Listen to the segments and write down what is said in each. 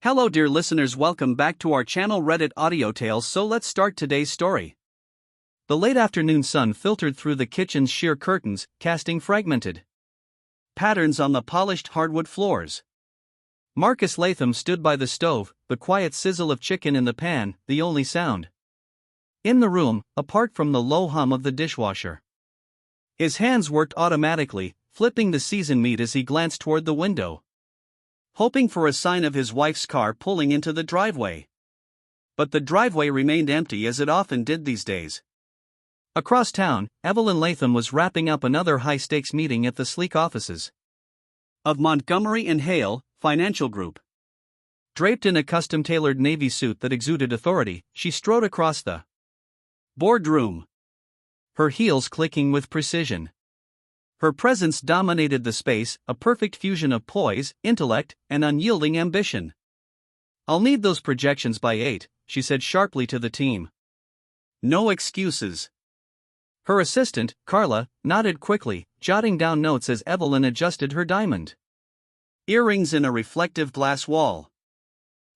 Hello dear listeners, welcome back to our channel Reddit Audio Tales. So let's start today's story. The late afternoon sun filtered through the kitchen's sheer curtains, casting fragmented patterns on the polished hardwood floors. Marcus Latham stood by the stove, the quiet sizzle of chicken in the pan, the only sound in the room, apart from the low hum of the dishwasher. His hands worked automatically, flipping the seasoned meat as he glanced toward the window, hoping for a sign of his wife's car pulling into the driveway. But the driveway remained empty, as it often did these days. Across town, Evelyn Latham was wrapping up another high-stakes meeting at the sleek offices of Montgomery & Hale Financial Group. Draped in a custom-tailored navy suit that exuded authority, she strode across the boardroom, her heels clicking with precision. Her presence dominated the space, a perfect fusion of poise, intellect, and unyielding ambition. "I'll need those projections by 8, she said sharply to the team. "No excuses." Her assistant, Carla, nodded quickly, jotting down notes as Evelyn adjusted her diamond earrings in a reflective glass wall.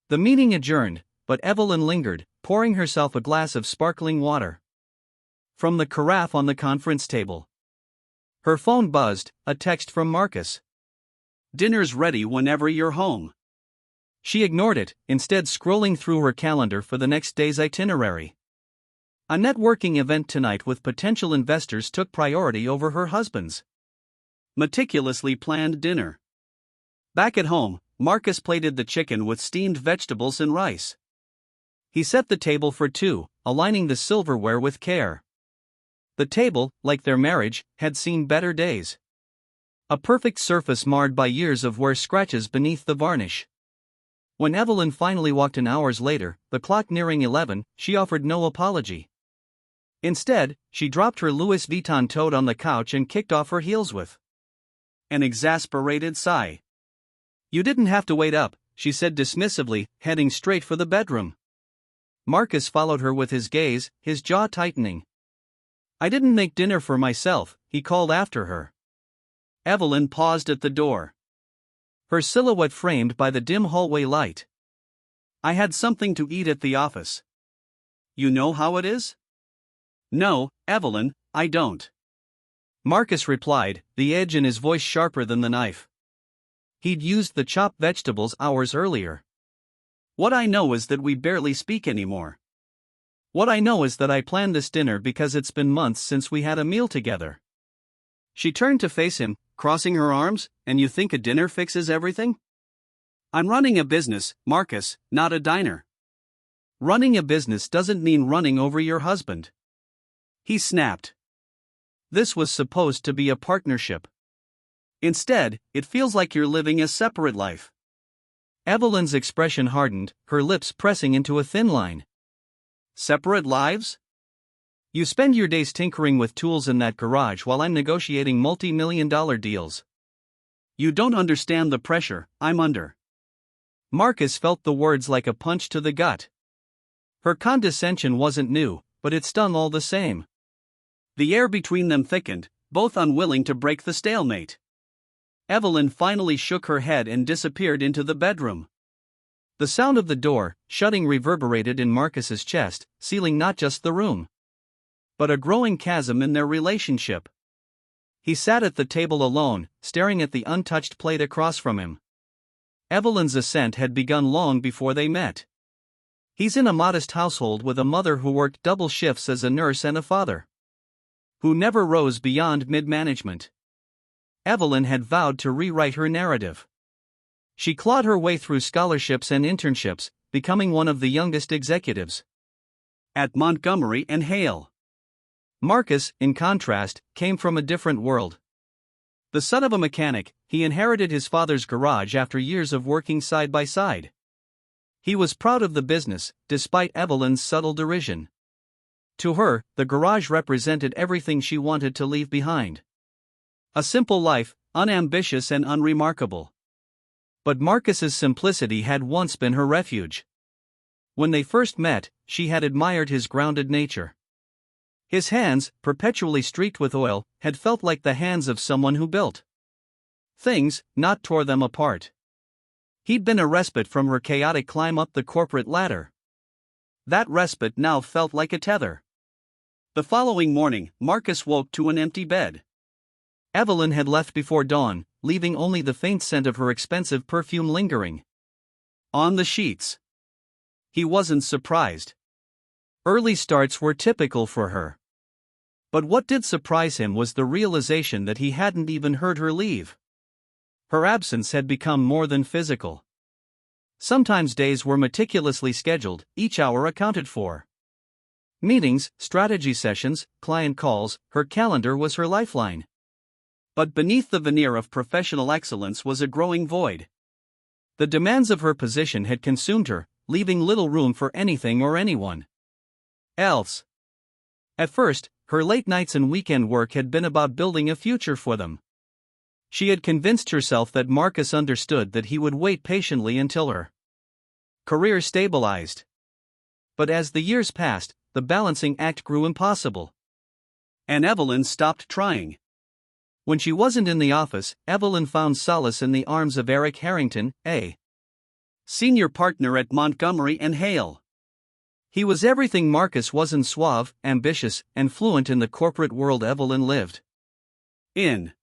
The meeting adjourned, but Evelyn lingered, pouring herself a glass of sparkling water from the carafe on the conference table. Her phone buzzed, a text from Marcus. "Dinner's ready whenever you're home." She ignored it, instead scrolling through her calendar for the next day's itinerary. A networking event tonight with potential investors took priority over her husband's meticulously planned dinner. Back at home, Marcus plated the chicken with steamed vegetables and rice. He set the table for two, aligning the silverware with care. The table, like their marriage, had seen better days. A perfect surface marred by years of wear scratches beneath the varnish. When Evelyn finally walked in hours later, the clock nearing 11, she offered no apology. Instead, she dropped her Louis Vuitton tote on the couch and kicked off her heels with an exasperated sigh. "You didn't have to wait up," she said dismissively, heading straight for the bedroom. Marcus followed her with his gaze, his jaw tightening. "I didn't make dinner for myself," he called after her. Evelyn paused at the door, her silhouette framed by the dim hallway light. "I had something to eat at the office. You know how it is?" "No, Evelyn, I don't," Marcus replied, the edge in his voice sharper than the knife. He'd used the chopped vegetables hours earlier. "What I know is that we barely speak anymore. What I know is that I planned this dinner because it's been months since we had a meal together." She turned to face him, crossing her arms. "And you think a dinner fixes everything?" "I'm running a business, Marcus, not a diner." "Running a business doesn't mean running over your husband," he snapped. "This was supposed to be a partnership. Instead, it feels like you're living a separate life." Evelyn's expression hardened, her lips pressing into a thin line. "Separate lives? You spend your days tinkering with tools in that garage while I'm negotiating multi-million-dollar deals. You don't understand the pressure I'm under." Marcus felt the words like a punch to the gut. Her condescension wasn't new, but it stung all the same. The air between them thickened, both unwilling to break the stalemate. Evelyn finally shook her head and disappeared into the bedroom. The sound of the door shutting reverberated in Marcus's chest, sealing not just the room, but a growing chasm in their relationship. He sat at the table alone, staring at the untouched plate across from him. Evelyn's ascent had begun long before they met. He's in a modest household with a mother who worked double shifts as a nurse and a father who never rose beyond mid-management. Evelyn had vowed to rewrite her narrative. She clawed her way through scholarships and internships, becoming one of the youngest executives at Montgomery & Hale. Marcus, in contrast, came from a different world. The son of a mechanic, he inherited his father's garage after years of working side by side. He was proud of the business, despite Evelyn's subtle derision. To her, the garage represented everything she wanted to leave behind. A simple life, unambitious and unremarkable. But Marcus's simplicity had once been her refuge. When they first met, she had admired his grounded nature. His hands, perpetually streaked with oil, had felt like the hands of someone who built things, not tore them apart. He'd been a respite from her chaotic climb up the corporate ladder. That respite now felt like a tether. The following morning, Marcus woke to an empty bed. Evelyn had left before dawn, leaving only the faint scent of her expensive perfume lingering on the sheets. He wasn't surprised. Early starts were typical for her. But what did surprise him was the realization that he hadn't even heard her leave. Her absence had become more than physical. Sometimes days were meticulously scheduled, each hour accounted for. Meetings, strategy sessions, client calls, her calendar was her lifeline. But beneath the veneer of professional excellence was a growing void. The demands of her position had consumed her, leaving little room for anything or anyone else. At first, her late nights and weekend work had been about building a future for them. She had convinced herself that Marcus understood that he would wait patiently until her career stabilized. But as the years passed, the balancing act grew impossible. And Evelyn stopped trying. When she wasn't in the office, Evelyn found solace in the arms of Eric Harrington, a senior partner at Montgomery & Hale. He was everything Marcus wasn't: suave, ambitious, and fluent in the corporate world Evelyn lived in.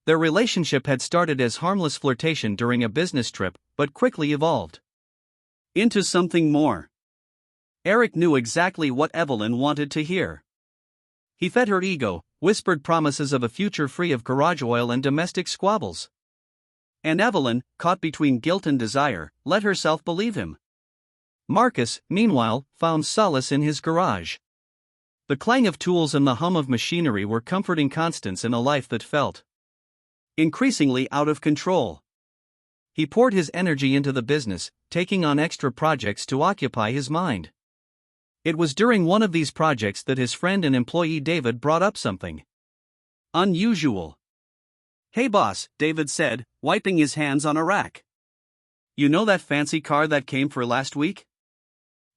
Their relationship had started as harmless flirtation during a business trip, but quickly evolved into something more. Eric knew exactly what Evelyn wanted to hear. He fed her ego, whispered promises of a future free of garage oil and domestic squabbles. And Evelyn, caught between guilt and desire, let herself believe him. Marcus, meanwhile, found solace in his garage. The clang of tools and the hum of machinery were comforting constants in a life that felt increasingly out of control. He poured his energy into the business, taking on extra projects to occupy his mind. It was during one of these projects that his friend and employee David brought up something unusual. "Hey boss," David said, wiping his hands on a rack. "You know that fancy car that came for last week?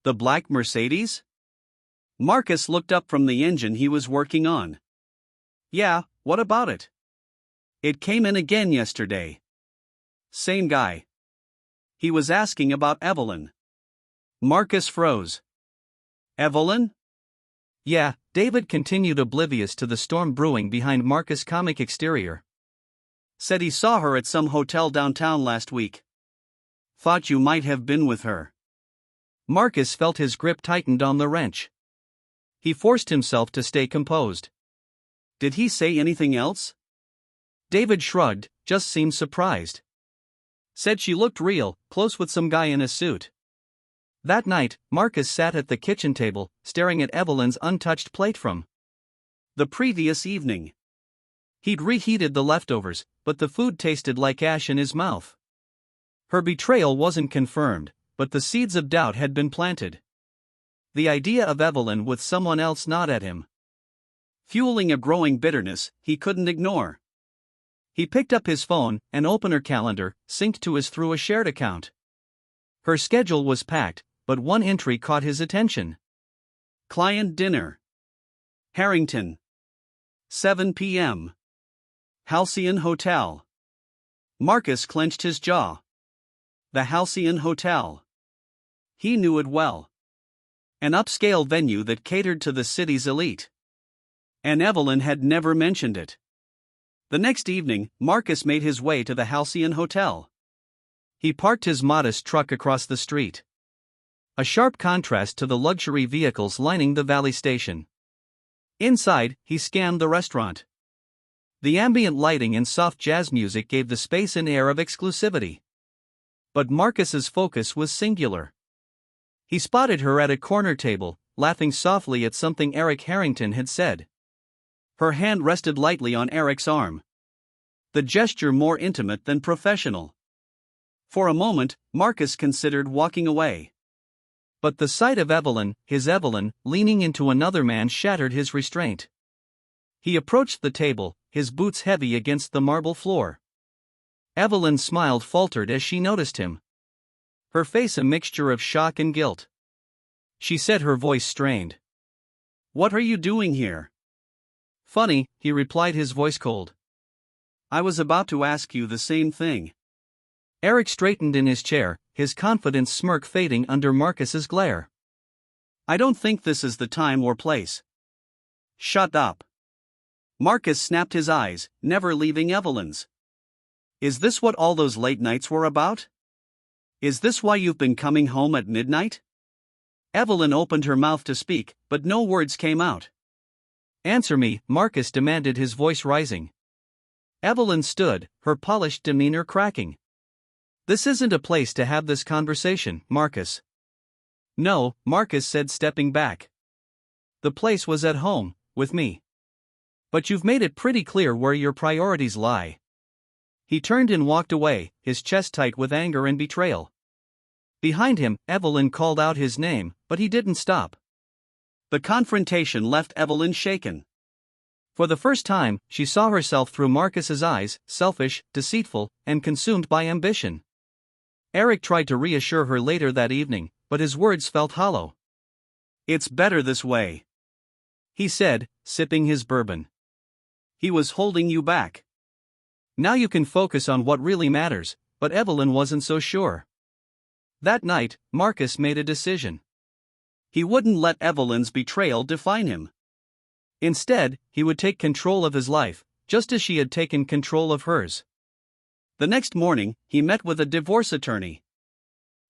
The black Mercedes?" Marcus looked up from the engine he was working on. "Yeah, what about it?" "It came in again yesterday." "Same guy." He was asking about Evelyn. Marcus froze. "Evelyn?" "Yeah," David continued, oblivious to the storm brewing behind Marcus' comic exterior. "Said he saw her at some hotel downtown last week. Thought you might have been with her." Marcus felt his grip tightened on the wrench. He forced himself to stay composed. "Did he say anything else?" David shrugged, just seemed surprised. "Said she looked real, close with some guy in a suit." That night, Marcus sat at the kitchen table, staring at Evelyn's untouched plate from the previous evening. He'd reheated the leftovers, but the food tasted like ash in his mouth. Her betrayal wasn't confirmed, but the seeds of doubt had been planted. The idea of Evelyn with someone else gnawed at him, fueling a growing bitterness he couldn't ignore. He picked up his phone and opened her calendar, synced to his through a shared account. Her schedule was packed, but one entry caught his attention. Client dinner. Harrington. 7 p.m. Halcyon Hotel. Marcus clenched his jaw. The Halcyon Hotel. He knew it well. An upscale venue that catered to the city's elite. And Evelyn had never mentioned it. The next evening, Marcus made his way to the Halcyon Hotel. He parked his modest truck across the street. A sharp contrast to the luxury vehicles lining the Valley Station. Inside, he scanned the restaurant. The ambient lighting and soft jazz music gave the space an air of exclusivity. But Marcus's focus was singular. He spotted her at a corner table, laughing softly at something Eric Harrington had said. Her hand rested lightly on Eric's arm. The gesture more intimate than professional. For a moment, Marcus considered walking away. But the sight of Evelyn, his Evelyn, leaning into another man shattered his restraint. He approached the table, his boots heavy against the marble floor. Evelyn's smile faltered as she noticed him. Her face a mixture of shock and guilt. She said, her voice strained. "What are you doing here?" "Funny," he replied, his voice cold. "I was about to ask you the same thing." Eric straightened in his chair, his confident smirk fading under Marcus's glare. I don't think this is the time or place. Shut up. Marcus snapped his eyes, never leaving Evelyn's. Is this what all those late nights were about? Is this why you've been coming home at midnight? Evelyn opened her mouth to speak, but no words came out. Answer me, Marcus demanded, his voice rising. Evelyn stood, her polished demeanor cracking. This isn't a place to have this conversation, Marcus. No, Marcus said, stepping back. The place was at home, with me. But you've made it pretty clear where your priorities lie. He turned and walked away, his chest tight with anger and betrayal. Behind him, Evelyn called out his name, but he didn't stop. The confrontation left Evelyn shaken. For the first time, she saw herself through Marcus's eyes, selfish, deceitful, and consumed by ambition. Eric tried to reassure her later that evening, but his words felt hollow. It's better this way, he said, sipping his bourbon. He was holding you back. Now you can focus on what really matters, but Evelyn wasn't so sure. That night, Marcus made a decision. He wouldn't let Evelyn's betrayal define him. Instead, he would take control of his life, just as she had taken control of hers. The next morning, he met with a divorce attorney.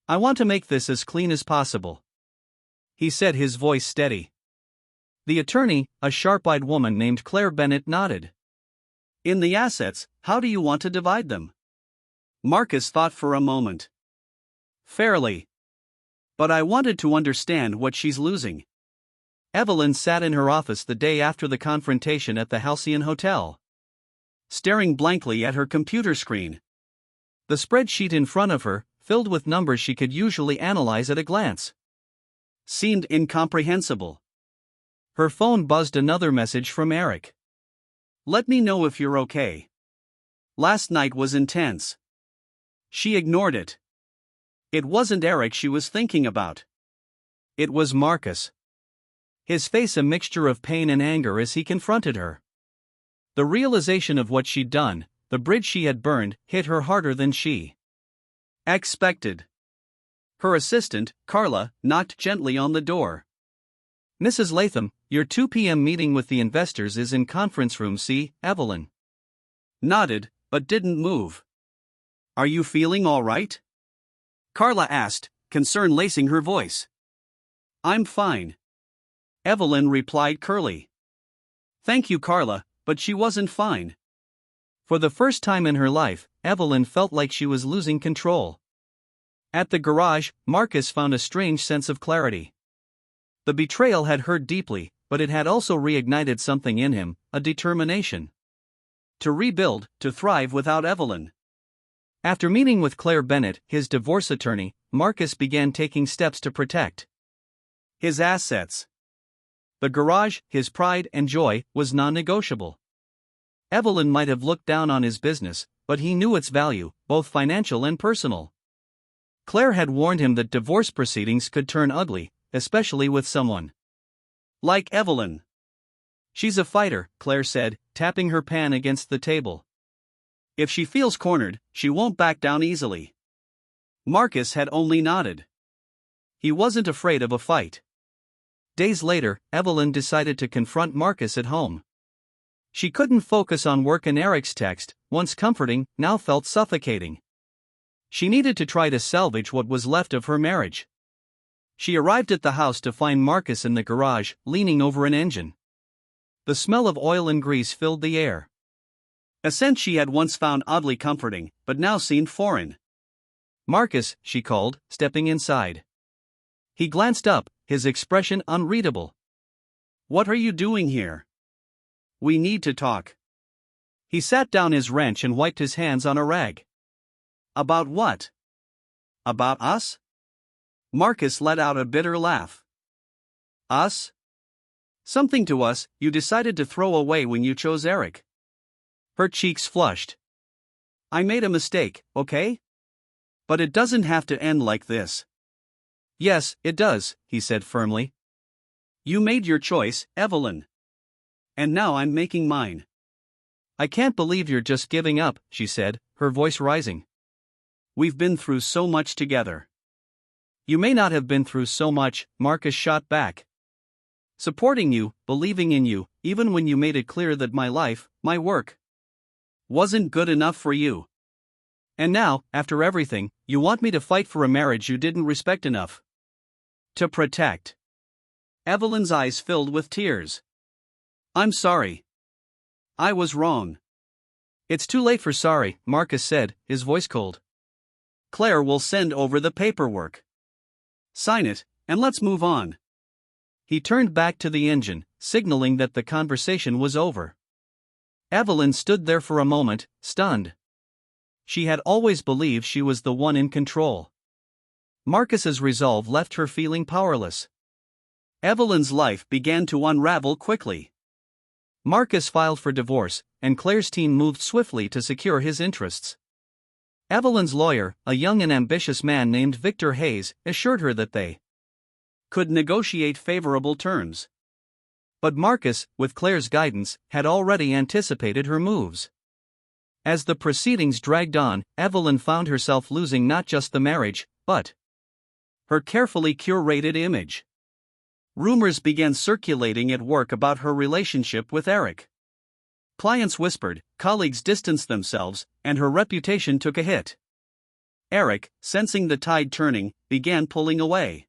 I want to make this as clean as possible, he said, his voice steady. The attorney, a sharp-eyed woman named Claire Bennett, nodded. In the assets, how do you want to divide them? Marcus thought for a moment. Fairly. But I wanted to understand what she's losing. Evelyn sat in her office the day after the confrontation at the Halcyon Hotel, staring blankly at her computer screen. The spreadsheet in front of her, filled with numbers she could usually analyze at a glance, seemed incomprehensible. Her phone buzzed, another message from Eric. Let me know if you're okay. Last night was intense. She ignored it. It wasn't Eric she was thinking about. It was Marcus. His face a mixture of pain and anger as he confronted her. The realization of what she'd done, the bridge she had burned, hit her harder than she expected. Her assistant, Carla, knocked gently on the door. Mrs. Latham, your 2 p.m. meeting with the investors is in conference room C. Evelyn nodded, but didn't move. Are you feeling all right? Carla asked, concern lacing her voice. I'm fine, Evelyn replied curly. Thank you, Carla, but she wasn't fine. For the first time in her life, Evelyn felt like she was losing control. At the garage, Marcus found a strange sense of clarity. The betrayal had hurt deeply, but it had also reignited something in him, a determination to rebuild, to thrive without Evelyn. After meeting with Claire Bennett, his divorce attorney, Marcus began taking steps to protect his assets. The garage, his pride and joy, was non-negotiable. Evelyn might have looked down on his business, but he knew its value, both financial and personal. Claire had warned him that divorce proceedings could turn ugly, especially with someone like Evelyn. She's a fighter, Claire said, tapping her pan against the table. If she feels cornered, she won't back down easily. Marcus had only nodded. He wasn't afraid of a fight. Days later, Evelyn decided to confront Marcus at home. She couldn't focus on work, and Eric's text, once comforting, now felt suffocating. She needed to try to salvage what was left of her marriage. She arrived at the house to find Marcus in the garage, leaning over an engine. The smell of oil and grease filled the air. A scent she had once found oddly comforting, but now seemed foreign. Marcus, she called, stepping inside. He glanced up, his expression unreadable. What are you doing here? We need to talk. He sat down his wrench and wiped his hands on a rag. About what? About us? Marcus let out a bitter laugh. Us? Something to us you decided to throw away when you chose Eric. Her cheeks flushed. I made a mistake, okay? But it doesn't have to end like this. Yes, it does, he said firmly. You made your choice, Evelyn. And now I'm making mine. I can't believe you're just giving up, she said, her voice rising. We've been through so much together. You may not have been through so much, Marcus shot back. Supporting you, believing in you, even when you made it clear that my life, my work, wasn't good enough for you. And now, after everything, you want me to fight for a marriage you didn't respect enough to protect. Evelyn's eyes filled with tears. I'm sorry. I was wrong. It's too late for sorry, Marcus said, his voice cold. Claire will send over the paperwork. Sign it, and let's move on. He turned back to the engine, signaling that the conversation was over. Evelyn stood there for a moment, stunned. She had always believed she was the one in control. Marcus's resolve left her feeling powerless. Evelyn's life began to unravel quickly. Marcus filed for divorce, and Claire's team moved swiftly to secure his interests. Evelyn's lawyer, a young and ambitious man named Victor Hayes, assured her that they could negotiate favorable terms. But Marcus, with Claire's guidance, had already anticipated her moves. As the proceedings dragged on, Evelyn found herself losing not just the marriage, but her carefully curated image. Rumors began circulating at work about her relationship with Eric. Clients whispered, colleagues distanced themselves, and her reputation took a hit. Eric, sensing the tide turning, began pulling away.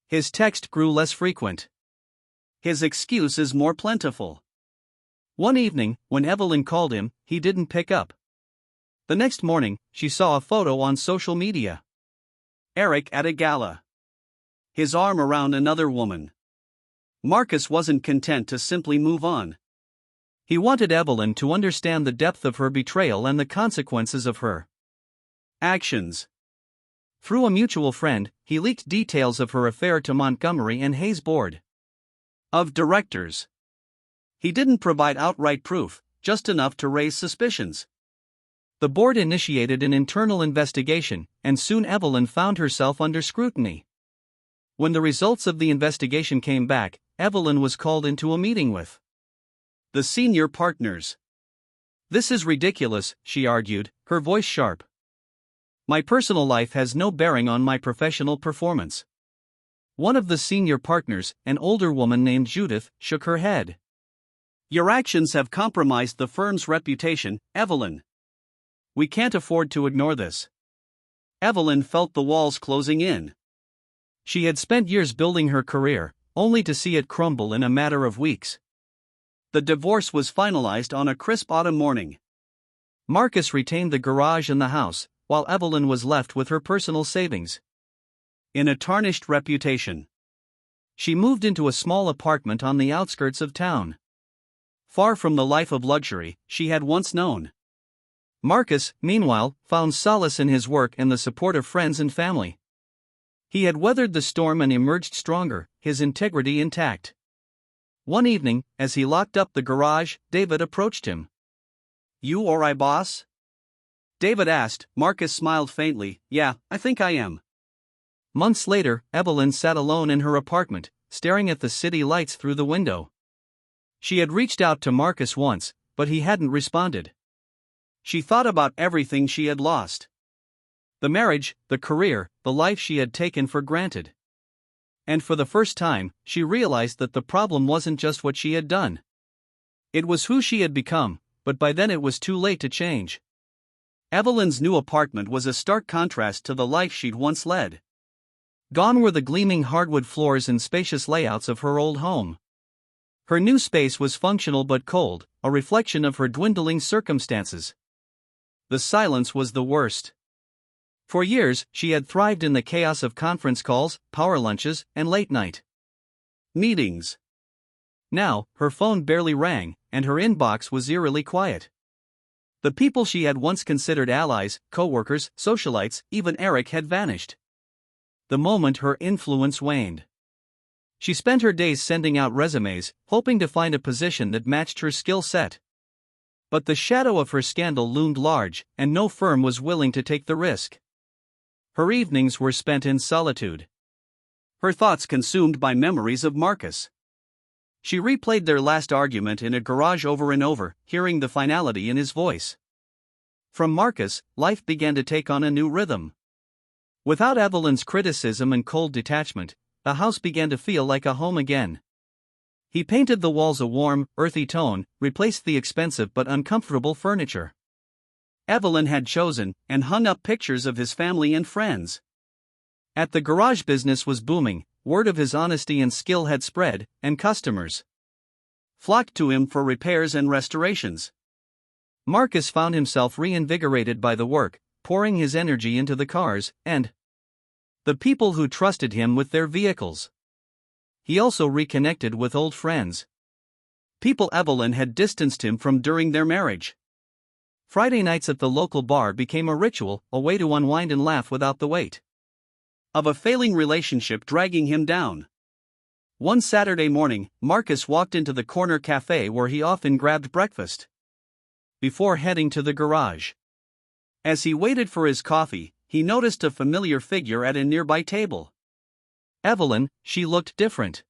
His text grew less frequent. His excuses more plentiful. One evening, when Evelyn called him, he didn't pick up. The next morning, she saw a photo on social media. Eric at a gala. His arm around another woman. Marcus wasn't content to simply move on. He wanted Evelyn to understand the depth of her betrayal and the consequences of her actions. Through a mutual friend, he leaked details of her affair to Montgomery and Hayes' board of directors. He didn't provide outright proof, just enough to raise suspicions. The board initiated an internal investigation, and soon Evelyn found herself under scrutiny. When the results of the investigation came back, Evelyn was called into a meeting with the senior partners. This is ridiculous, she argued, her voice sharp. My personal life has no bearing on my professional performance. One of the senior partners, an older woman named Judith, shook her head. Your actions have compromised the firm's reputation, Evelyn. We can't afford to ignore this. Evelyn felt the walls closing in. She had spent years building her career, only to see it crumble in a matter of weeks. The divorce was finalized on a crisp autumn morning. Marcus retained the garage and the house, while Evelyn was left with her personal savings in a tarnished reputation. She moved into a small apartment on the outskirts of town, far from the life of luxury she had once known. Marcus, meanwhile, found solace in his work and the support of friends and family. He had weathered the storm and emerged stronger, his integrity intact. One evening, as he locked up the garage, David approached him. You or I, boss? David asked. Marcus smiled faintly. Yeah, I think I am. Months later, Evelyn sat alone in her apartment, staring at the city lights through the window. She had reached out to Marcus once, but he hadn't responded. She thought about everything she had lost. The marriage, the career, the life she had taken for granted. And for the first time, she realized that the problem wasn't just what she had done. It was who she had become, but by then it was too late to change. Evelyn's new apartment was a stark contrast to the life she'd once led. Gone were the gleaming hardwood floors and spacious layouts of her old home. Her new space was functional but cold, a reflection of her dwindling circumstances. The silence was the worst. For years, she had thrived in the chaos of conference calls, power lunches, and late-night meetings. Now, her phone barely rang, and her inbox was eerily quiet. The people she had once considered allies, co-workers, socialites, even Eric had vanished. The moment her influence waned. She spent her days sending out resumes, hoping to find a position that matched her skill set. But the shadow of her scandal loomed large, and no firm was willing to take the risk. Her evenings were spent in solitude. Her thoughts consumed by memories of Marcus. She replayed their last argument in a garage over and over, hearing the finality in his voice. From Marcus, life began to take on a new rhythm. Without Evelyn's criticism and cold detachment, the house began to feel like a home again. He painted the walls a warm, earthy tone, replaced the expensive but uncomfortable furniture Evelyn had chosen, and hung up pictures of his family and friends. At the garage, business was booming, word of his honesty and skill had spread, and customers flocked to him for repairs and restorations. Marcus found himself reinvigorated by the work, pouring his energy into the cars and the people who trusted him with their vehicles. He also reconnected with old friends, people Evelyn had distanced him from during their marriage. Friday nights at the local bar became a ritual, a way to unwind and laugh without the weight of a failing relationship dragging him down. One Saturday morning, Marcus walked into the corner cafe where he often grabbed breakfast before heading to the garage. As he waited for his coffee, he noticed a familiar figure at a nearby table. Evelyn. She looked different.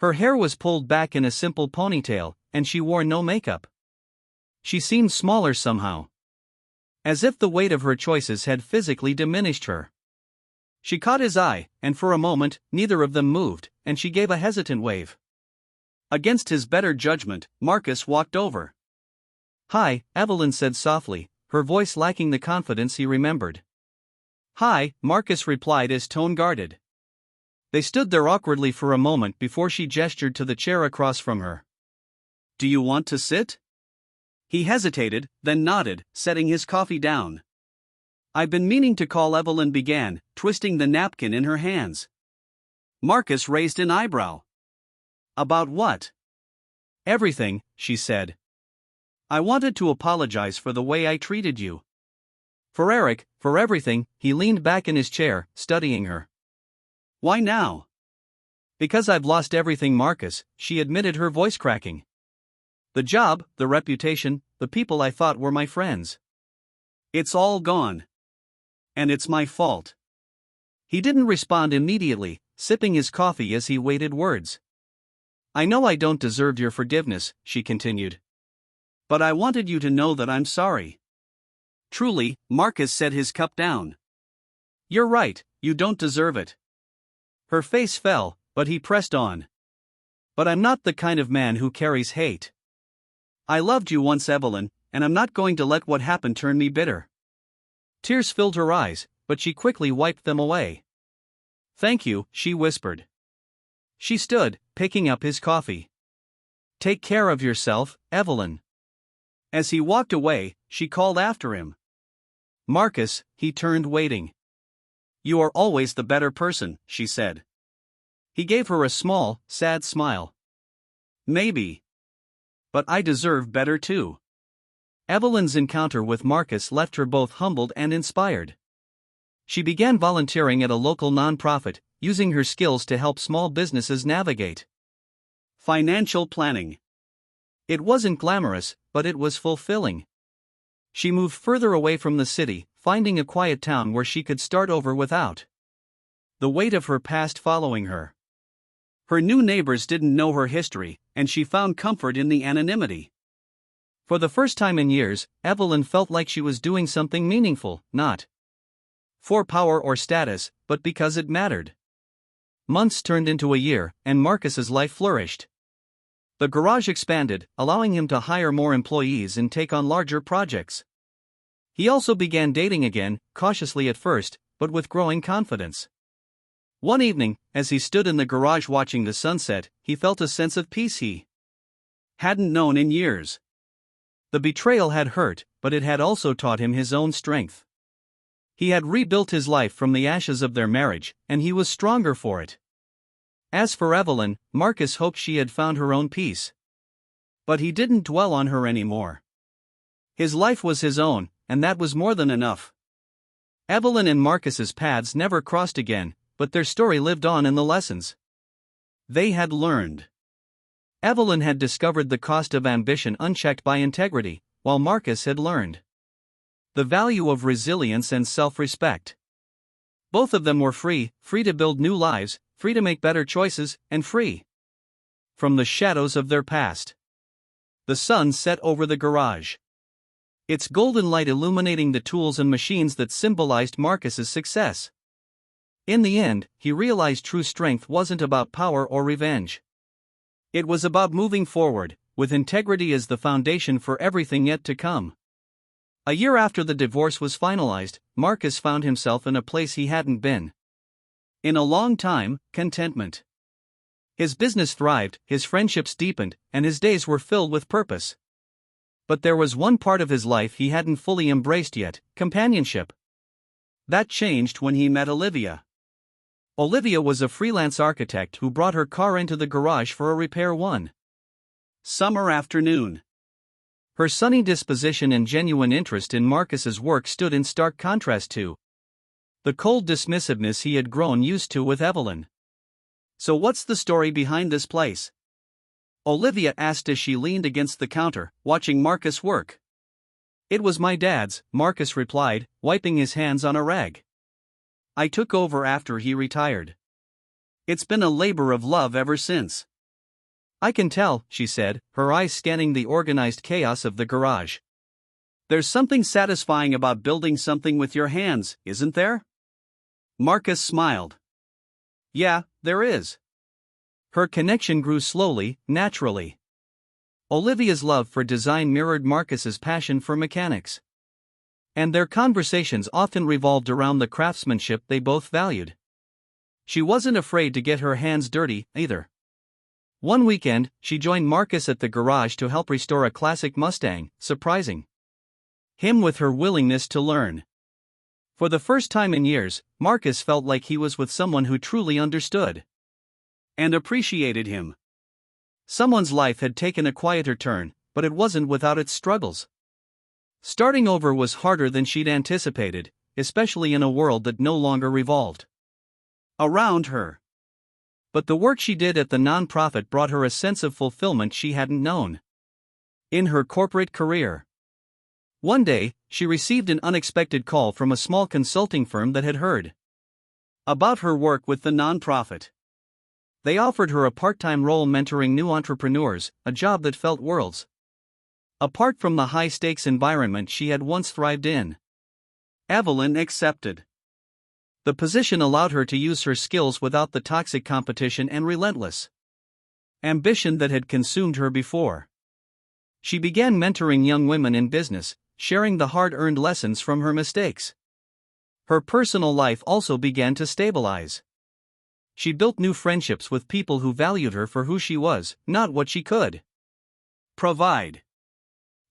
Her hair was pulled back in a simple ponytail, and she wore no makeup. She seemed smaller somehow, as if the weight of her choices had physically diminished her. She caught his eye, and for a moment, neither of them moved, and she gave a hesitant wave. Against his better judgment, Marcus walked over. "Hi," Evelyn said softly, her voice lacking the confidence he remembered. "Hi," Marcus replied, his tone guarded. They stood there awkwardly for a moment before she gestured to the chair across from her. "Do you want to sit?" He hesitated, then nodded, setting his coffee down. "I've been meaning to call," Evelyn began, twisting the napkin in her hands. Marcus raised an eyebrow. "About what?" "Everything," she said. "I wanted to apologize for the way I treated you. For Eric, for everything." He leaned back in his chair, studying her. "Why now?" "Because I've lost everything, Marcus," she admitted, her voice cracking. "The job, the reputation, the people I thought were my friends. It's all gone. And it's my fault." He didn't respond immediately, sipping his coffee as he waited words. "I know I don't deserve your forgiveness," she continued. "But I wanted you to know that I'm sorry." "Truly," Marcus set his cup down. "You're right, you don't deserve it." Her face fell, but he pressed on. "But I'm not the kind of man who carries hate. I loved you once, Evelyn, and I'm not going to let what happened turn me bitter." Tears filled her eyes, but she quickly wiped them away. "Thank you," she whispered. She stood, picking up his coffee. "Take care of yourself, Evelyn." As he walked away, she called after him. "Marcus." He turned, waiting. "You are always the better person," she said. He gave her a small, sad smile. "Maybe. But I deserve better too." Evelyn's encounter with Marcus left her both humbled and inspired. She began volunteering at a local nonprofit, using her skills to help small businesses navigate financial planning. It wasn't glamorous, but it was fulfilling. She moved further away from the city, finding a quiet town where she could start over without the weight of her past following her. Her new neighbors didn't know her history, and she found comfort in the anonymity. For the first time in years, Evelyn felt like she was doing something meaningful, not for power or status, but because it mattered. Months turned into a year, and Marcus's life flourished. The garage expanded, allowing him to hire more employees and take on larger projects. He also began dating again, cautiously at first, but with growing confidence. One evening, as he stood in the garage watching the sunset, he felt a sense of peace he hadn't known in years. The betrayal had hurt, but it had also taught him his own strength. He had rebuilt his life from the ashes of their marriage, and he was stronger for it. As for Evelyn, Marcus hoped she had found her own peace. But he didn't dwell on her anymore. His life was his own, and that was more than enough. Evelyn and Marcus's paths never crossed again, but their story lived on in the lessons they had learned. Evelyn had discovered the cost of ambition unchecked by integrity, while Marcus had learned the value of resilience and self-respect. Both of them were free to build new lives, free to make better choices, and free from the shadows of their past. The sun set over the garage. its golden light illuminating the tools and machines that symbolized Marcus's success. In the end, he realized true strength wasn't about power or revenge. It was about moving forward, with integrity as the foundation for everything yet to come. A year after the divorce was finalized, Marcus found himself in a place he hadn't been in a long time: contentment. His business thrived, his friendships deepened, and his days were filled with purpose. But there was one part of his life he hadn't fully embraced yet: companionship. That changed when he met Olivia. Olivia was a freelance architect who brought her car into the garage for a repair one summer afternoon. Her sunny disposition and genuine interest in Marcus's work stood in stark contrast to the cold dismissiveness he had grown used to with Evelyn. "So what's the story behind this place?" Olivia asked as she leaned against the counter, watching Marcus work. "It was my dad's," Marcus replied, wiping his hands on a rag. "I took over after he retired. It's been a labor of love ever since." "I can tell," she said, her eyes scanning the organized chaos of the garage. "There's something satisfying about building something with your hands, isn't there?" Marcus smiled. "Yeah, there is." Her connection grew slowly, naturally. Olivia's love for design mirrored Marcus's passion for mechanics. And their conversations often revolved around the craftsmanship they both valued. She wasn't afraid to get her hands dirty, either. One weekend, she joined Marcus at the garage to help restore a classic Mustang, surprising him with her willingness to learn. For the first time in years, Marcus felt like he was with someone who truly understood and appreciated him. Someone's life had taken a quieter turn, but it wasn't without its struggles. Starting over was harder than she'd anticipated, especially in a world that no longer revolved around her. But the work she did at the nonprofit brought her a sense of fulfillment she hadn't known in her corporate career. One day, she received an unexpected call from a small consulting firm that had heard about her work with the nonprofit. They offered her a part-time role mentoring new entrepreneurs, a job that felt worlds apart from the high-stakes environment she had once thrived in. Evelyn accepted. The position allowed her to use her skills without the toxic competition and relentless ambition that had consumed her before. She began mentoring young women in business, sharing the hard-earned lessons from her mistakes. Her personal life also began to stabilize. She built new friendships with people who valued her for who she was, not what she could provide.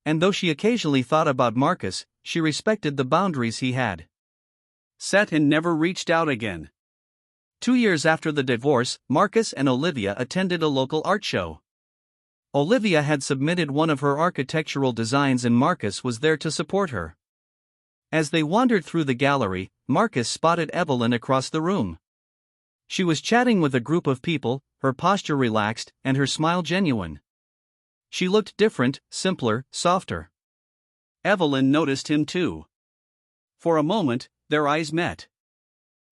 And though she occasionally thought about Marcus, she respected the boundaries he had set and never reached out again. 2 years after the divorce, Marcus and Olivia attended a local art show. Olivia had submitted one of her architectural designs and Marcus was there to support her. As they wandered through the gallery, Marcus spotted Evelyn across the room. She was chatting with a group of people, her posture relaxed, and her smile genuine. She looked different, simpler, softer. Evelyn noticed him too. For a moment, their eyes met.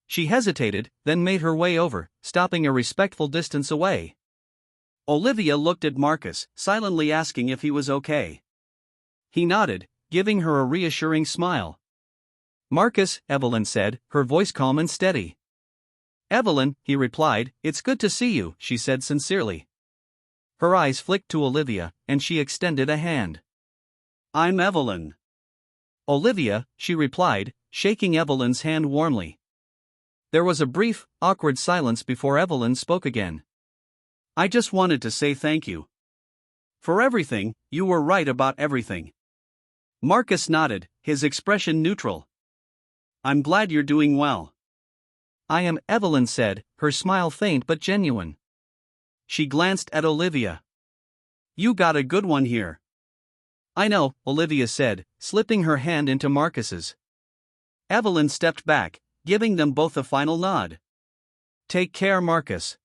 She hesitated, then made her way over, stopping a respectful distance away. Olivia looked at Marcus, silently asking if he was okay. He nodded, giving her a reassuring smile. "Marcus," Evelyn said, her voice calm and steady. "Evelyn," he replied, "it's good to see you," she said sincerely. Her eyes flicked to Olivia, and she extended a hand. "I'm Evelyn." "Olivia," she replied, shaking Evelyn's hand warmly. There was a brief, awkward silence before Evelyn spoke again. "I just wanted to say thank you for everything. You were right about everything." Marcus nodded, his expression neutral. "I'm glad you're doing well." "I am," Evelyn said, her smile faint but genuine. She glanced at Olivia. "You got a good one here." "I know," Olivia said, slipping her hand into Marcus's. Evelyn stepped back, giving them both a final nod. "Take care, Marcus."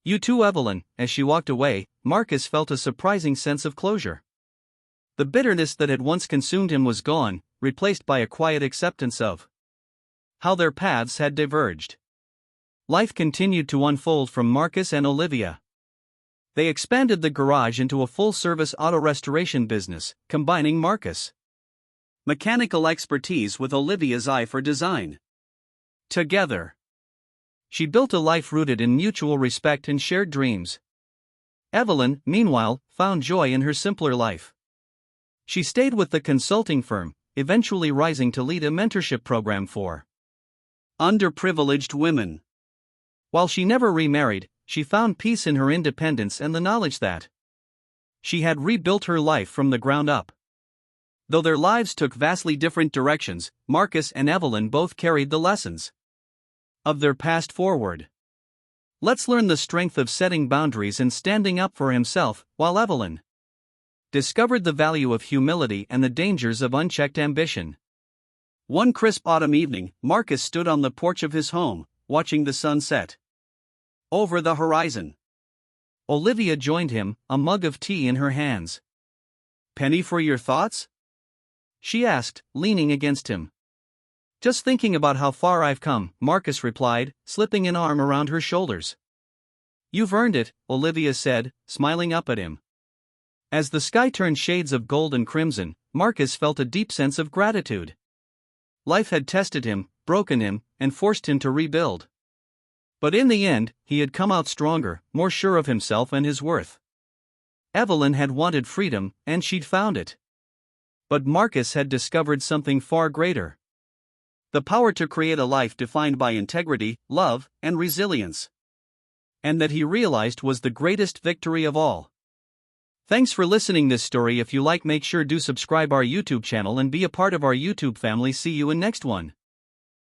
"You too, Evelyn." As she walked away, Marcus felt a surprising sense of closure. The bitterness that had once consumed him was gone, replaced by a quiet acceptance of how their paths had diverged. Life continued to unfold from Marcus and Olivia. They expanded the garage into a full-service auto restoration business, combining Marcus' mechanical expertise with Olivia's eye for design. Together, she built a life rooted in mutual respect and shared dreams. Evelyn, meanwhile, found joy in her simpler life. She stayed with the consulting firm, eventually rising to lead a mentorship program for underprivileged women. While she never remarried, she found peace in her independence and the knowledge that she had rebuilt her life from the ground up. Though their lives took vastly different directions, Marcus and Evelyn both carried the lessons of their past forward. Let's learn the strength of setting boundaries and standing up for himself, while Evelyn discovered the value of humility and the dangers of unchecked ambition. One crisp autumn evening, Marcus stood on the porch of his home, watching the sun set over the horizon. Olivia joined him, a mug of tea in her hands. "Penny for your thoughts?" she asked, leaning against him. "Just thinking about how far I've come," Marcus replied, slipping an arm around her shoulders. "You've earned it," Olivia said, smiling up at him. As the sky turned shades of gold and crimson, Marcus felt a deep sense of gratitude. Life had tested him, broken him, and forced him to rebuild. But in the end, he had come out stronger, more sure of himself and his worth. Evelyn had wanted freedom, and she'd found it. But Marcus had discovered something far greater: the power to create a life defined by integrity, love, and resilience. And that he realized was the greatest victory of all. Thanks for listening this story. If you like, make sure to subscribe our YouTube channel and be a part of our YouTube family. See you in next one.